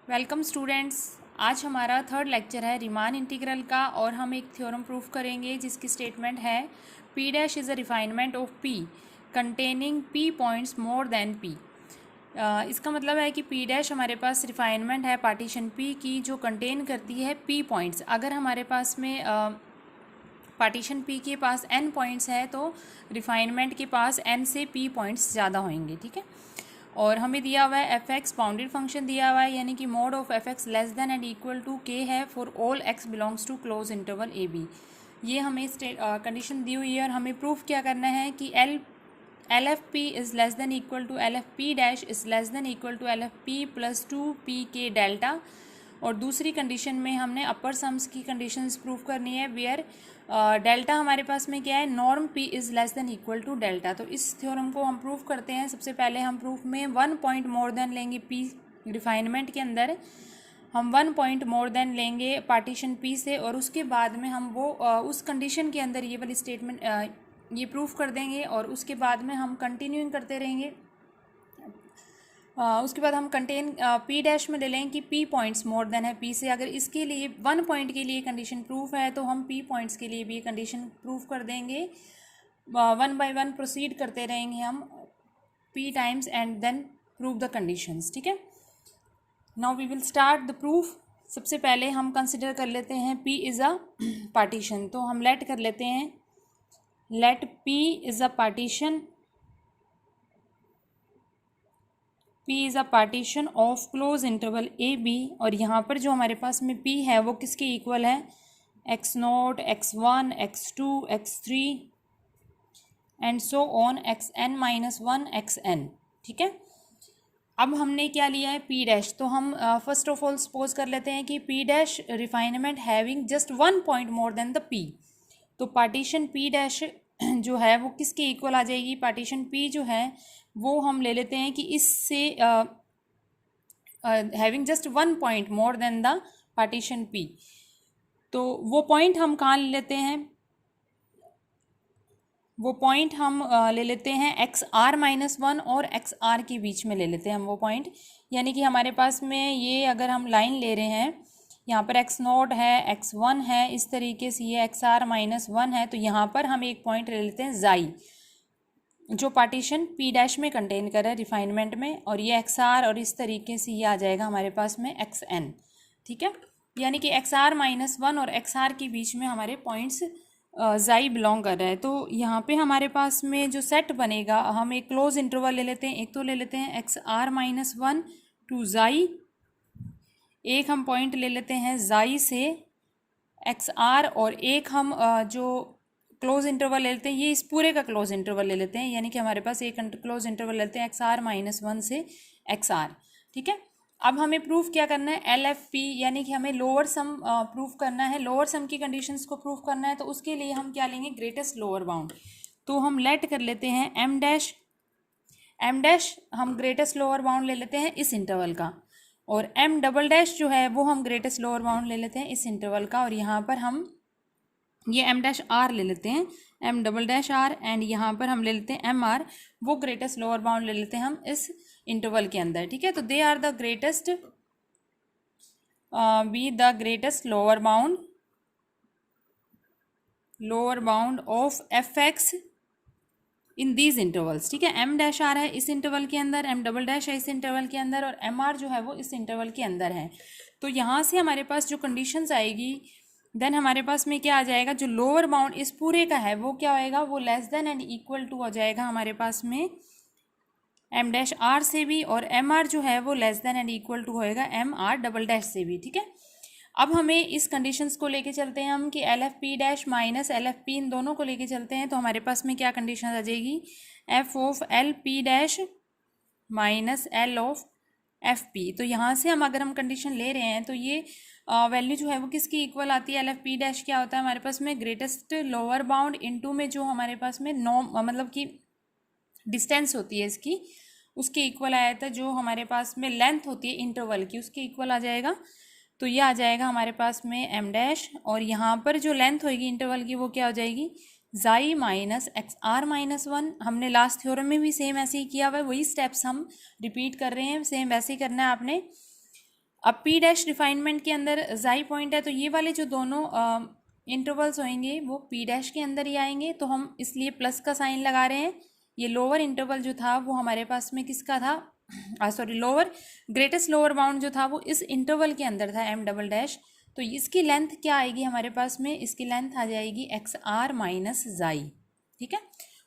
Welcome students. आज हमारा third lecture है रिमान इंटीग्रल का और हम एक थ्योरम प्रूफ करेंगे जिसकी स्टेटमेंट है P dash is a refinement of P containing P points more than P. इसका मतलब है कि पी डैश हमारे पास रिफाइनमेंट है पार्टीशन पी की जो कंटेन करती है पी पॉइंट्स। अगर हमारे पास में पार्टीशन पी के पास n पॉइंट्स है तो रिफाइनमेंट के पास n से p पॉइंट्स ज़्यादा होंगे, ठीक है। और हमें दिया हुआ है एफ एक्स बाउंडेड फंक्शन दिया हुआ है, यानी कि mode of F X less than and equal to K है for all x belongs to close interval A B. ये हमें कंडीशन दी हुई है और हमें प्रूफ क्या करना है कि L F P is less than equal to L F P dash is less than equal to L F P plus two P K delta. और दूसरी कंडीशन में हमने अपर सम्स की कंडीशंस प्रूफ करनी है वेयर डेल्टा हमारे पास में क्या है, norm P is less than equal to delta. तो इस थ्योरम को हम प्रूफ करते हैं। सबसे पहले हम प्रूफ में 1 पॉइंट मोर देन लेंगे पी रिफाइनमेंट के अंदर हम 1 पॉइंट मोर देन लेंगे पार्टीशन पी से, और उसके बाद में हम वो उस कंडीशन के अंदर ये वाली स्टेटमेंट ये प्रूफ कर देंगे और उसके बाद में हम कंटिन्यूइंग करते रहेंगे। उसके बाद हम कंटेन पी डैश में ले लें कि पी पॉइंट्स मोर देन है पी से। अगर इसके लिए 1 पॉइंट के लिए कंडीशन प्रूफ है तो हम पी पॉइंट्स के लिए भी कंडीशन प्रूफ कर देंगे। 1 बाय 1 प्रोसीड करते रहेंगे हम P times and then prove the conditions, ठीक है। Now we will start the proof. सबसे पहले हम कंसिडर कर लेते हैं पी इज़ अ पार्टीशन। तो हम लेट कर लेते हैं let P is a partition, P is a partition of close interval A B. और यहाँ पर जो हमारे पास में P है वो किसके इक्वल है, x0, x1, x2, x3 and so on xn-1 xn, ठीक है। अब हमने क्या लिया है P डैश। तो हम फर्स्ट ऑफ ऑल सपोज कर लेते हैं कि P dash refinement having just 1 point more then the P। तो पार्टीशन P डैश जो है वो किसके इक्वल आ जाएगी, पार्टीशन P जो है वो हम ले लेते हैं कि इससे having just 1 point more then the partition P। तो वो पॉइंट हम कहाँ ले लेते हैं, वो पॉइंट हम ले लेते हैं XR-1 और XR के बीच में ले लेते हैं हम वो पॉइंट। यानी कि हमारे पास में ये अगर हम लाइन ले रहे हैं, यहाँ पर x0 है, x1 है, इस तरीके से ये XR-1 है, तो यहाँ पर हम एक पॉइंट ले लेते हैं जाई जो पार्टीशन पी डैश में कंटेन कर रहा है रिफाइनमेंट में, और ये XR और इस तरीके से ये आ जाएगा हमारे पास में XN, ठीक है। यानी कि XR-1 और XR के बीच में हमारे पॉइंट्स जाई बिलोंग कर रहा है। तो यहाँ पे हमारे पास में जो सेट बनेगा, हम एक क्लोज इंटरवल ले लेते हैं। एक तो ले लेते हैं XR-1 टू जाई, एक हम पॉइंट ले लेते हैं जाई से XR, और एक हम जो क्लोज इंटरवल ले लेते हैं ये इस पूरे का क्लोज इंटरवल ले लेते हैं। यानी कि हमारे पास एक क्लोज इंटरवल लेते हैं XR-1 से XR, ठीक है। अब हमें प्रूफ क्या करना है, एल एफ पी, यानी कि हमें लोअर सम प्रूफ करना है, लोअर सम की कंडीशंस को प्रूफ करना है। तो उसके लिए हम क्या लेंगे, ग्रेटेस्ट लोअर बाउंड। तो हम लेट कर लेते हैं एम डैश हम ग्रेटेस्ट लोअर बाउंड ले लेते हैं इस इंटरवल का, और एम डबल डैश जो है वो हम ग्रेटेस्ट लोअर बाउंड ले लेते हैं इस इंटरवल का। और यहाँ पर हम ये एम डैश आर ले लेते हैं, M double dash R, and यहाँ पर हम ले लेते हैं एम आर, वो ग्रेटेस्ट लोअर बाउंड ले लेते हैं हम इस इंटरवल के अंदर, ठीक है। तो they are the greatest be the greatest lower bound of F X in these intervals, ठीक है। एम डैश आर है इस इंटरवल के अंदर, एम डबल डैश है इस इंटरवल के अंदर, और एम आर जो है वो इस इंटरवल के अंदर है। तो यहाँ से हमारे पास जो कंडीशंस आएगी, देन हमारे पास में क्या आ जाएगा, जो लोअर बाउंड इस पूरे का है वो क्या होएगा, वो less than and equal to हो जाएगा हमारे पास में एम डैश आर से भी, और एम आर जो है वो less than and equal to होएगा एम आर डबल डैश से भी, ठीक है। अब हमें इस कंडीशंस को लेके चलते हैं हम कि L F P dash minus L F P, इन दोनों को लेके चलते हैं। तो हमारे पास में क्या कंडीशन आ जाएगी, F of L P dash minus L of F P. तो यहाँ से हम अगर हम कंडीशन ले रहे हैं तो ये वैल्यू जो है वो किसकी इक्वल आती है, एल एफ पी डैश क्या होता है हमारे पास में, ग्रेटेस्ट लोअर बाउंड इनटू में जो हमारे पास में मतलब कि डिस्टेंस होती है इसकी, उसके इक्वल आया था। जो हमारे पास में लेंथ होती है इंटरवल की उसके इक्वल आ जाएगा। तो ये आ जाएगा हमारे पास में एम डैश, और यहाँ पर जो लेंथ होगी इंटरवल की वो क्या हो जाएगी, जाई माइनस XR-1। हमने लास्ट थ्योरम में भी सेम ऐसे ही किया हुआ है, वही स्टेप्स हम रिपीट कर रहे हैं, सेम वैसे ही करना है आपने। अब पी डैश रिफाइनमेंट के अंदर जाई पॉइंट है, तो ये वाले जो दोनों इंटरवल्स होंगे वो पी डैश के अंदर ही आएंगे, तो हम इसलिए प्लस का साइन लगा रहे हैं। ये लोअर इंटरवल जो था वो हमारे पास में किसका था, लोअर ग्रेटेस्ट लोअर बाउंड जो था वो इस इंटरवल के अंदर था एम डबल डैश। तो इसकी लेंथ क्या आएगी हमारे पास में, इसकी लेंथ आ जाएगी एक्स आर माइनस जाई। ठीक है,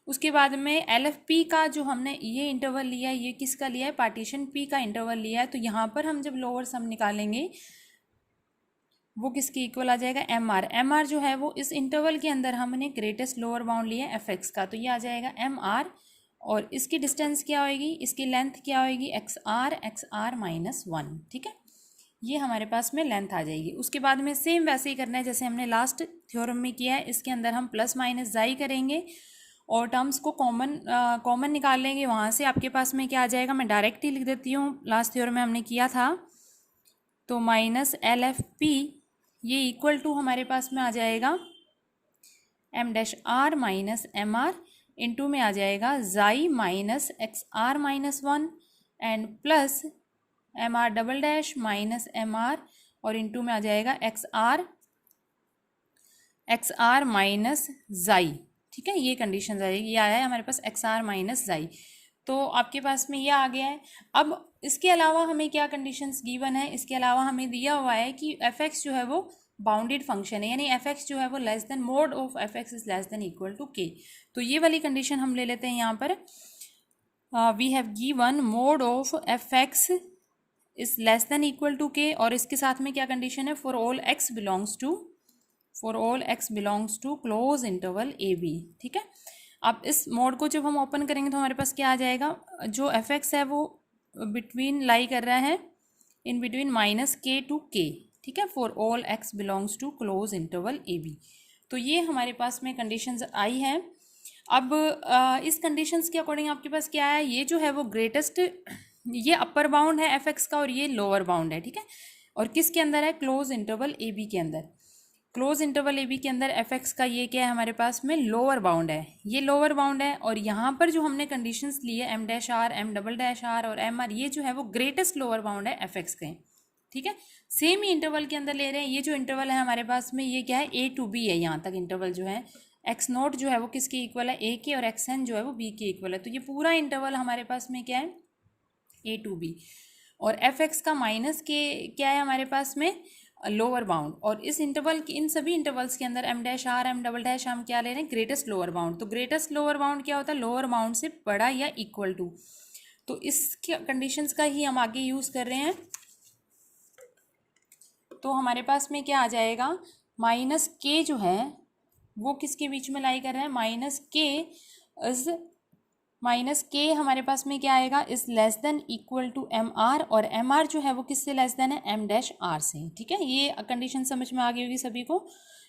उसके बाद में एल एफ पी का जो हमने ये इंटरवल लिया है, ये किसका लिया है, पार्टीशन पी का इंटरवल लिया है, तो यहाँ पर हम जब लोअर सम निकालेंगे वो किसके इक्वल आ जाएगा, एम आर। एम आर जो है वो इस इंटरवल के अंदर हमने ग्रेटेस्ट लोअर बाउंड लिया है एफ एक्स का, तो ये आ जाएगा एम आर, और इसकी डिस्टेंस क्या होएगी, इसकी लेंथ क्या होएगी, एक्स आर माइनस वन। ठीक है, ये हमारे पास में लेंथ आ जाएगी। उसके बाद में सेम वैसे ही करना है जैसे हमने लास्ट थ्योरम में किया है, इसके अंदर हम प्लस माइनस जाई करेंगे और टर्म्स को कॉमन निकाल लेंगे। वहाँ से आपके पास में क्या आ जाएगा, मैं डायरेक्ट ही लिख देती हूँ, लास्ट थ्योरम में हमने किया था। तो माइनस एल एफ पी ये इक्वल टू हमारे पास में आ जाएगा M dash R minus M R, into में आ जाएगा xi minus X are minus one and plus M R double dash minus M R, और इंटू में आ जाएगा एक्स आर माइनस जाई। ठीक है, ये कंडीशन आ जाएगी, ये आया है हमारे पास एक्स आर माइनस जाई, तो आपके पास में ये आ गया है। अब इसके अलावा हमें क्या कंडीशंस गिवन है, इसके अलावा हमें दिया हुआ है कि एफ एक्स जो है वो बाउंडेड फंक्शन है, यानी एफ एक्स जो है वो less than mode of F X is less than equal to K. तो ये वाली कंडीशन हम ले लेते हैं यहाँ पर, we have given mode of F X is less than equal to K, और इसके साथ में क्या कंडीशन है, for all x belongs to close interval A B. ठीक है, अब इस मोड को जब हम ओपन करेंगे तो हमारे पास क्या आ जाएगा, जो एफ एक्स है वो बिटवीन लाई कर रहा है in between minus K to K. ठीक है, for all x belongs to close interval A B. तो ये हमारे पास में कंडीशंस आई हैं। अब इस कंडीशंस के अकॉर्डिंग आपके पास क्या है, ये जो है वो ग्रेटेस्ट, ये अपर बाउंड है एफ एक्स का और ये लोअर बाउंड है। ठीक है, और किसके अंदर है, क्लोज इंटरवल ए बी के अंदर। क्लोज इंटरवल ए बी के अंदर एफ एक्स का ये क्या है हमारे पास में, लोअर बाउंड है, ये लोअर बाउंड है। और यहाँ पर जो हमने कंडीशंस ली है M dash R, M double dash R और एम आर, ये जो है वो ग्रेटेस्ट लोअर बाउंड है एफ एक्स के। ठीक है, सेम ही इंटरवल के अंदर ले रहे हैं। ये जो इंटरवल है हमारे पास में ये क्या है, ए टू बी है, यहाँ तक इंटरवल जो है। एक्स नोट जो है वो किसके इक्वल है, ए के, और एक्स एन जो है वो बी के इक्वल है। तो ये पूरा इंटरवल हमारे पास में क्या है, ए टू बी, और एफ एक्स का माइनस के क्या है हमारे पास में, लोअर बाउंड। और इस इंटरवल की, इन सभी इंटरवल्स के अंदर M dash R, M double dash हम क्या ले रहे हैं, ग्रेटेस्ट लोअर बाउंड। तो ग्रेटेस्ट लोअर बाउंड क्या होता है, लोअर बाउंड से बड़ा या इक्वल टू। तो इस कंडीशंस का ही हम आगे यूज़ कर रहे हैं। तो हमारे पास में क्या आ जाएगा, माइनस के जो है वो किसके बीच में लाई कर रहे हैं, माइनस के हमारे पास में क्या आएगा, is less than equal to M R, और एम आर जो है वो किससे लेस देन है, एम डैश आर से। ठीक है, ये कंडीशन समझ में आ गई होगी सभी को।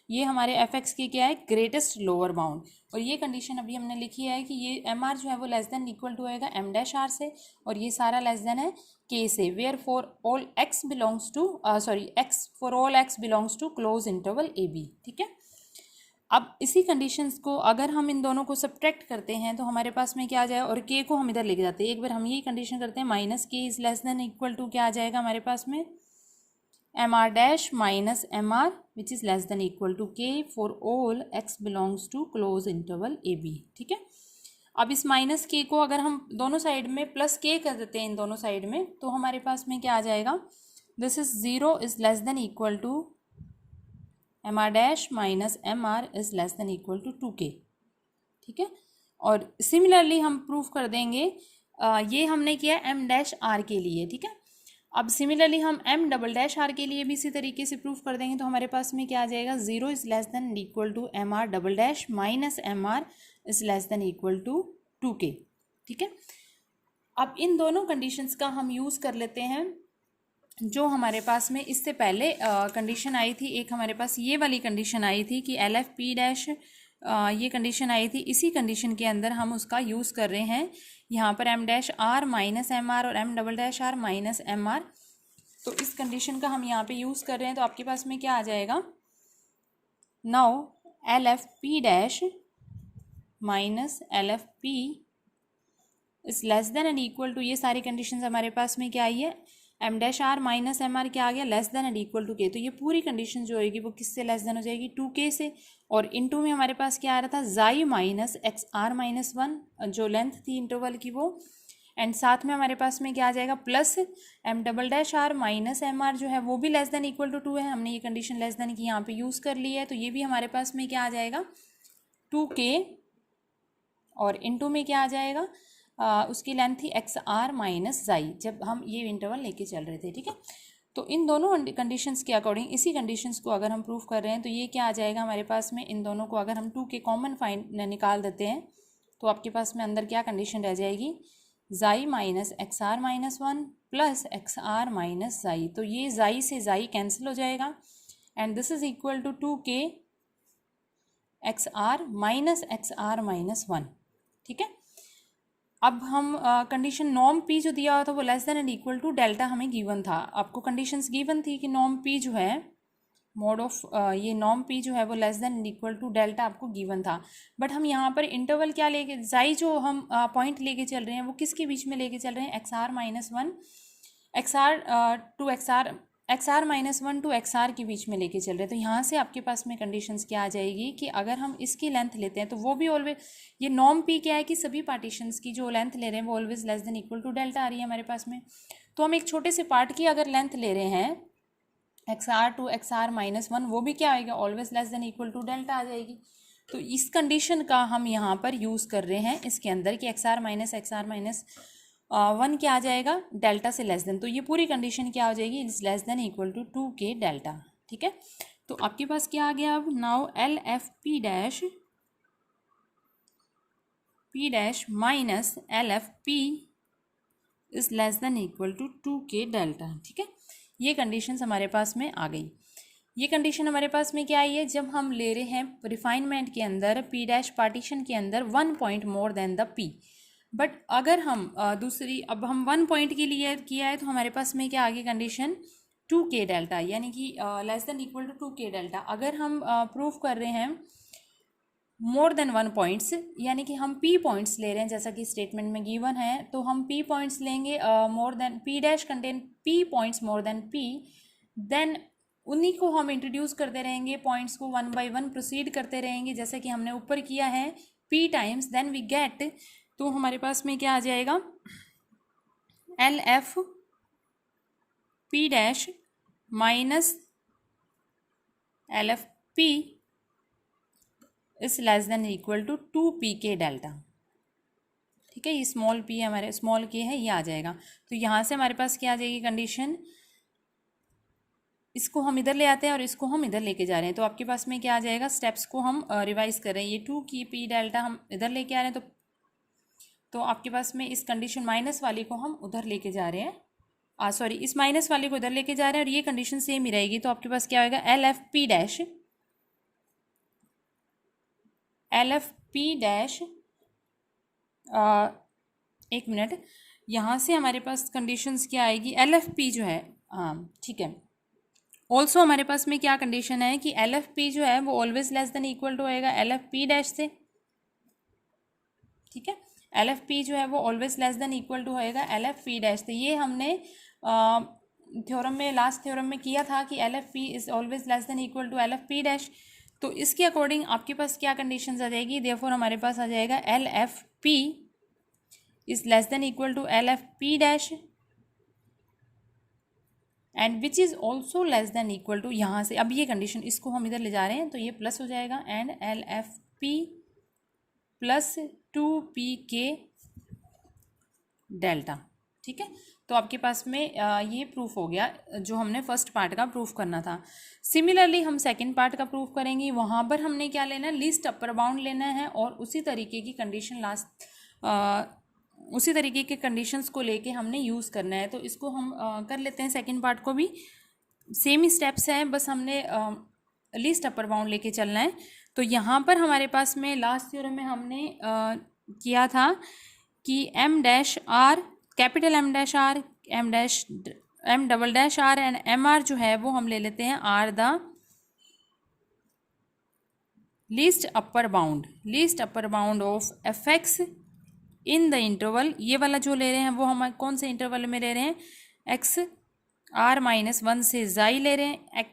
ये हमारे एफ एक्स की क्या है, ग्रेटेस्ट लोअर बाउंड, और ये कंडीशन अभी हमने लिखी है कि ये एम आर जो है वो लेस देन इक्वल टू होएगा एम डैश आर से, और ये सारा लेस देन है के से, where for all x belongs to close interval A B. ठीक है, अब इसी कंडीशंस को अगर हम इन दोनों को सब्ट्रैक्ट करते हैं तो हमारे पास में क्या आ जाएगा, और के को हम इधर लेके जाते हैं। एक बार हम यही कंडीशन करते हैं, माइनस के is less than equal to क्या आ जाएगा हमारे पास में, M R dash minus M R which is less than equal to k for all x belongs to close interval A B. ठीक है, अब इस माइनस के को अगर हम दोनों साइड में प्लस के कर देते हैं इन दोनों साइड में, तो हमारे पास में क्या आ जाएगा, this is zero is less than equal to M R dash minus M R is less than equal to two K. ठीक है, और सिमिलरली हम प्रूफ कर देंगे, ये हमने किया एम डैश आर के लिए। ठीक है, अब सिमिलरली हम एम डबल डैश आर के लिए भी इसी तरीके से प्रूफ कर देंगे। तो हमारे पास में क्या आ जाएगा, zero is less than equal to M R double dash minus M R is less than equal to two K. ठीक है, अब इन दोनों कंडीशंस का हम यूज़ कर लेते हैं जो हमारे पास में इससे पहले कंडीशन आई थी। एक हमारे पास ये वाली कंडीशन आई थी कि एल एफ पी डैश, ये कंडीशन आई थी। इसी कंडीशन के अंदर हम उसका यूज़ कर रहे हैं यहाँ पर M dash R minus M R और M double dash R minus M R. तो इस कंडीशन का हम यहाँ पे यूज़ कर रहे हैं। तो आपके पास में क्या आ जाएगा, now L F P dash minus L F P is less than and equal to, ये सारी कंडीशंस हमारे पास में क्या आई है, M dash R minus M R क्या आ गया, less than and equal to K. तो ये पूरी कंडीशन जो होगी वो किससे लेस देन हो जाएगी, 2k से। और इनटू में हमारे पास क्या आ रहा था, xi minus X are minus 1 जो लेंथ थी इंटरवल की वो, एंड साथ में हमारे पास में क्या आ जाएगा, plus M double dash R minus M R जो है वो भी लेस देन इक्वल टू 2 है। हमने ये कंडीशन लेस देन की यहाँ पे यूज़ कर ली है, तो ये भी हमारे पास में क्या आ जाएगा, 2k। और इनटू में क्या आ जाएगा, उसकी लेंथ थी एक्स आर माइनस जाई, जब हम ये इंटरवल लेके चल रहे थे, ठीक है। तो इन दोनों कंडीशंस के अकॉर्डिंग इसी कंडीशंस को अगर हम प्रूव कर रहे हैं तो ये क्या आ जाएगा हमारे पास में, इन दोनों को अगर हम 2k कॉमन निकाल देते हैं तो आपके पास में अंदर क्या कंडीशन रह जाएगी, xi minus X are minus 1 plus X are minus xi. तो ये जाई से जाई कैंसिल हो जाएगा and this is equal to 2k X are minus 1, ठीक है। अब हम कंडीशन नॉर्म पी जो दिया हुआ था वो less than and equal to delta हमें गिवन था। आपको कंडीशंस गिवन थी कि नॉर्म पी जो है मोड ऑफ ये नॉर्म पी जो है वो less than and equal to delta आपको गिवन था। बट हम यहाँ पर इंटरवल क्या लेके, जाई जो हम पॉइंट लेके चल रहे हैं वो किसके बीच में लेके चल रहे हैं, x are minus 1 X are to x are minus 1 to x R के बीच में लेके चल रहे हैं। तो यहाँ से आपके पास में कंडीशंस क्या आ जाएगी कि अगर हम इसकी लेंथ लेते हैं तो वो भी ऑलवेज, ये नॉर्म पी क्या है कि सभी पार्टीशंस की जो लेंथ ले रहे हैं वो always less than equal to delta आ रही है हमारे पास में। तो हम एक छोटे से पार्ट की अगर लेंथ ले रहे हैं x are to x are minus 1, वो भी क्या आएगा, always less than equal to delta आ जाएगी। तो इस कंडीशन का हम यहाँ पर यूज़ कर रहे हैं इसके अंदर कि एक्स आर माइनस 1 क्या आ जाएगा, डेल्टा से लेस देन। तो ये पूरी कंडीशन क्या हो जाएगी, is less than equal to 2k delta, ठीक है। तो आपके पास क्या आ गया अब, now L F P dash minus L F P is less than equal to 2k delta, ठीक है। ये कंडीशंस हमारे पास में आ गई। ये कंडीशन हमारे पास में क्या आई है, जब हम ले रहे हैं रिफाइनमेंट के अंदर पी डैश पार्टीशन के अंदर 1 point more then the P. But अगर हम दूसरी, अब हम 1 पॉइंट के लिए किया है तो हमारे पास में क्या आगे कंडीशन 2k डेल्टा, यानी कि less than equal to 2k delta. अगर हम प्रूफ कर रहे हैं मोर देन 1 पॉइंट्स, यानी कि हम p पॉइंट्स ले रहे हैं जैसा कि स्टेटमेंट में गिवन है, तो हम p पॉइंट्स लेंगे more than p dash contain p points more than p, then उन्हीं को हम इंट्रोड्यूस करते रहेंगे, पॉइंट्स को 1 बाय 1 प्रोसीड करते रहेंगे जैसे कि हमने ऊपर किया है p times, then we get, तो हमारे पास में क्या आ जाएगा, L F P dash minus L F P is less than equal to 2pk delta, ठीक है। ये स्मॉल p हमारे स्मॉल k है, ये आ जाएगा। तो यहाँ से हमारे पास क्या आ जाएगी कंडीशन, इसको हम इधर ले आते हैं और इसको हम इधर लेके जा रहे हैं, तो आपके पास में क्या आ जाएगा, स्टेप्स को हम रिवाइज कर रहे हैं। ये 2k डेल्टा हम इधर लेके आ रहे हैं, तो आपके पास में इस कंडीशन माइनस वाली को हम उधर लेके जा रहे हैं, सॉरी इस माइनस वाली को उधर लेके जा रहे हैं और ये कंडीशन सेम ही रहेगी। तो आपके पास क्या होगा, एल एफ पी डैश एक मिनट, यहाँ से हमारे पास कंडीशंस क्या आएगी, एल एफ पी जो है, हाँ ठीक है। ऑल्सो हमारे पास में क्या कंडीशन है कि एल एफ पी जो है वो always less than equal to होएगा एल एफ पी डैश से, ठीक है। एल एफ पी जो है वो always less than equal to होएगा एल एफ पी डैश से। ये हमने थ्योरम में, लास्ट थ्योरम में किया था कि L F P is always less than equal to L F P dash. तो इसके अकॉर्डिंग आपके पास क्या कंडीशंस आ जाएगी, देयरफॉर हमारे पास आ जाएगा L F P is less than equal to L F P dash and which is also less than equal to, यहाँ से अब ये कंडीशन इसको हम इधर ले जा रहे हैं तो ये प्लस हो जाएगा, and L F P plus 2pk delta, ठीक है। तो आपके पास में ये प्रूफ हो गया जो हमने फर्स्ट पार्ट का प्रूफ करना था। सिमिलरली हम सेकंड पार्ट का प्रूफ करेंगे, वहाँ पर हमने क्या लेना है, लीस्ट अपर बाउंड लेना है और उसी तरीके की कंडीशन उसी तरीके के कंडीशंस को लेके हमने यूज़ करना है। तो इसको हम कर लेते हैं, सेकंड पार्ट को भी सेम ही स्टेप्स हैं, बस हमने लीस्ट अपर बाउंड लेके चलना है। तो यहाँ पर हमारे पास में लास्ट थ्योरम में हमने किया था कि M dash R, capital M dash R, M double dash R and M R जो है वो हम ले लेते हैं are the least upper bound of F X in the interval. ये वाला जो ले रहे हैं वो हम कौन से इंटरवल में ले रहे हैं, एक्स आर माइनस वन से जाई ले रहे हैं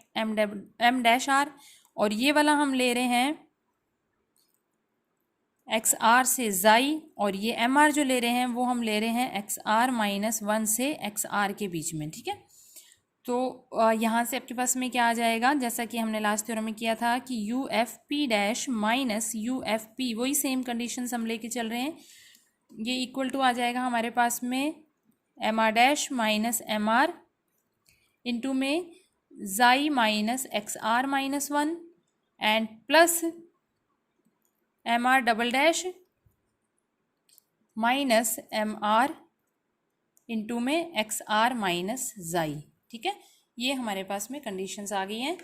एम डैश आर, और ये वाला हम ले रहे हैं एक्स आर से जाई, और ये एम आर जो ले रहे हैं वो हम ले रहे हैं एक्स आर माइनस वन से एक्स आर के बीच में, ठीक है। तो यहाँ से आपके पास में क्या आ जाएगा, जैसा कि हमने लास्ट थ्योरम में किया था कि U F P dash minus U F P, वही सेम कंडीशंस हम लेके चल रहे हैं, ये इक्वल टू आ जाएगा हमारे पास में M R dash minus M R into में xi minus X are minus one and plus M R double dash minus M R into में एक्स आर माइनस जाई, ठीक है। ये हमारे पास में कंडीशंस आ गई हैं।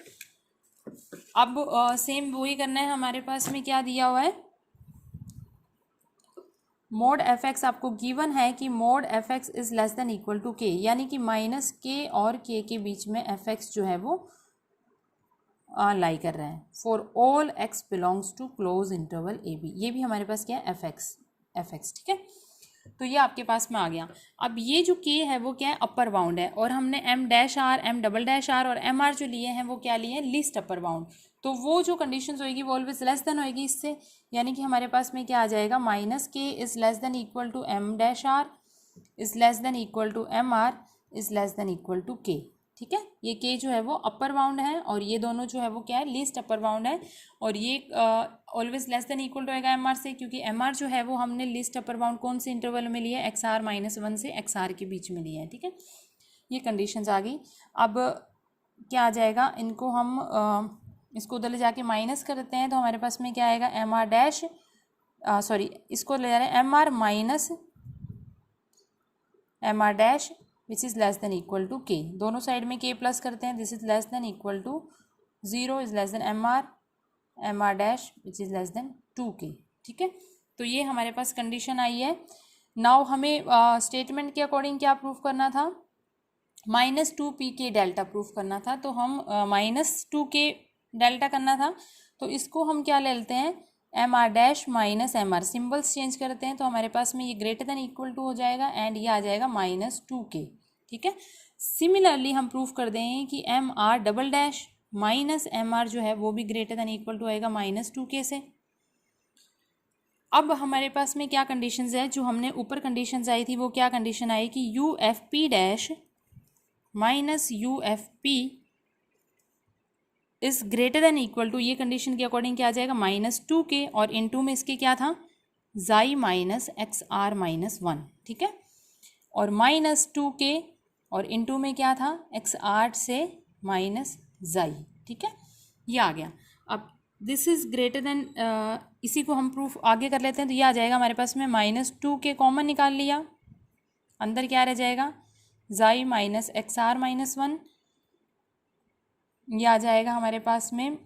अब सेम वही करना है, हमारे पास में क्या दिया हुआ है, मोड एफ एक्स आपको गिवन है कि mod F X is less than equal to K, यानी कि माइनस के और के के बीच में एफ एक्स जो है वो लाई कर रहा है for all x belongs to close interval A B. ये भी हमारे पास क्या है, एफ एक्स, ठीक है। तो ये आपके पास में आ गया। अब ये जो के है वो क्या है, अपर बाउंड है, और हमने M dash R, M double dash R और एम आर जो लिए हैं वो क्या लिए हैं, लीस्ट अपर बाउंड। तो वो जो कंडीशंस होगी वो ऑलवेज लेस देन होगी इससे, यानी कि हमारे पास में क्या आ जाएगा, माइनस के is less than equal to M dash R is less than equal to M R is less than equal to K, ठीक है। ये के जो है वो अपर बाउंड है और ये दोनों जो है वो क्या है, लीस्ट अपर बाउंड है, और ये ऑलवेज लेस देन इक्वल रहेगा एम आर से, क्योंकि एम आर जो है वो हमने लीस्ट अपर बाउंड कौन से इंटरवल में लिया है, एक्स आर माइनस वन से एक्स आर के बीच में लिया है, ठीक है। ये कंडीशंस आ गई। अब क्या आ जाएगा, इनको हम इसको उधर ले जाके माइनस कर देते हैं, तो हमारे पास में क्या आएगा, एम आर डैश सॉरी इसको ले जा रहे हैं M R minus M R dash which is less than equal to K, दोनों साइड में के प्लस करते हैं, this is less than equal to zero is less than M R dash which is less than two K, ठीक है। तो ये हमारे पास condition आई है। नाउ हमें स्टेटमेंट के अकॉर्डिंग क्या प्रूफ करना था, minus two P K delta proof करना था, तो हम माइनस टू के डेल्टा करना था, तो इसको हम क्या ले लेते हैं, M R dash minus M R, symbols change करते हैं, तो हमारे पास में ये ग्रेटर देन इक्वल टू हो जाएगा एंड ये आ जाएगा माइनस टू के, ठीक है। सिमिलरली हम प्रूफ कर दें कि M R double dash minus M R जो है वो भी ग्रेटर देन इक्वल टू आएगा माइनस टू के से। अब हमारे पास में क्या कंडीशंस है, जो हमने ऊपर कंडीशंस आई थी वो क्या कंडीशन आई कि U F P dash minus U F P is greater than equal to, ये कंडीशन के अकॉर्डिंग क्या आ जाएगा, माइनस टू के, और इन टू में इसके क्या था, xi minus X are minus one, ठीक है, और माइनस टू के, और इन टू में क्या था, एक्स आर से माइनस जाई, ठीक है, ये आ गया। अब दिस इज ग्रेटर देन, इसी को हम प्रूफ आगे कर लेते हैं, तो ये आ जाएगा हमारे पास में माइनस टू के कॉमन निकाल लिया, अंदर क्या रह जाएगा, xi minus X are minus one, ये आ जाएगा हमारे पास में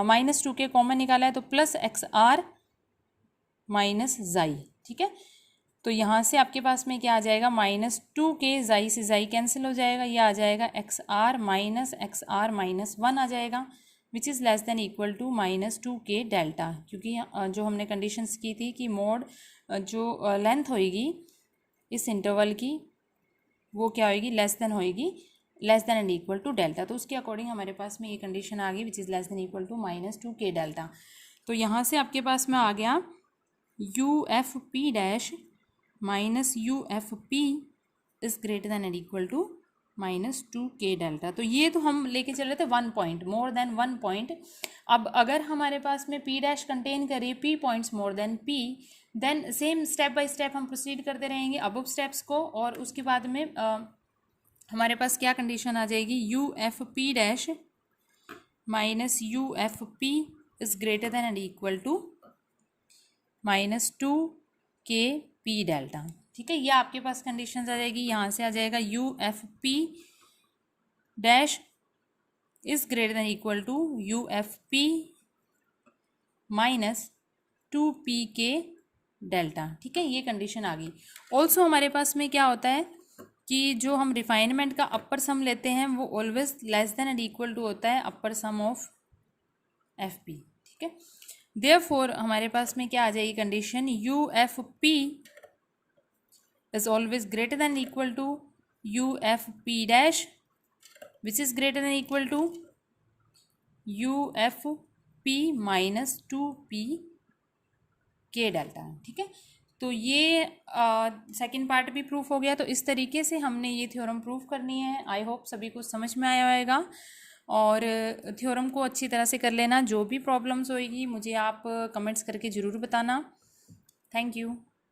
माइनस टू के कॉमन निकाला है तो plus X are minus xi, ठीक है। तो यहाँ से आपके पास में क्या आ जाएगा, माइनस टू के, जाई से जाई कैंसिल हो जाएगा, ये आ जाएगा एक्स आर माइनस वन आ जाएगा, which is less than equal to minus two K delta, क्योंकि जो हमने कंडीशंस की थी कि मोड जो लेंथ होएगी इस इंटरवल की वो क्या होएगी, लेस देन होएगी, less than and equal to delta, तो उसके अकॉर्डिंग हमारे पास में ये कंडीशन आ गई which is less than equal to minus two K delta. तो यहाँ से आपके पास में आ गया U F P dash minus U F P is greater than and equal to minus two K delta. तो ये तो हम लेके चल रहे थे one point, more than one point. अब अगर हमारे पास में पी डैश कंटेन करे P points more than P, then same step by step हम प्रोसीड करते रहेंगे अबव स्टेप्स को, और उसके बाद में हमारे पास क्या कंडीशन आ जाएगी, U F P dash minus U F P is greater than and equal to minus two K P delta, ठीक है। ये आपके पास कंडीशन आ जाएगी। यहाँ से आ जाएगा U F P dash is greater than equal to U F P minus two P K delta, ठीक है, ये कंडीशन आ गई। ऑल्सो हमारे पास में क्या होता है कि जो हम रिफाइनमेंट का अपर सम लेते हैं वो always less than and equal to होता है upper sum of F P, ठीक है। देयरफॉर हमारे पास में क्या आ जाएगी condition, U F P is always greater than equal to U F P dash which is greater than equal to U F P minus two P K delta है। ठीक है, तो ये सेकंड पार्ट भी प्रूफ हो गया। तो इस तरीके से हमने ये थ्योरम प्रूफ करनी है। आई होप सभी को समझ में आया होगा, और थ्योरम को अच्छी तरह से कर लेना। जो भी प्रॉब्लम्स होएगी मुझे आप कमेंट्स करके ज़रूर बताना। Thank you.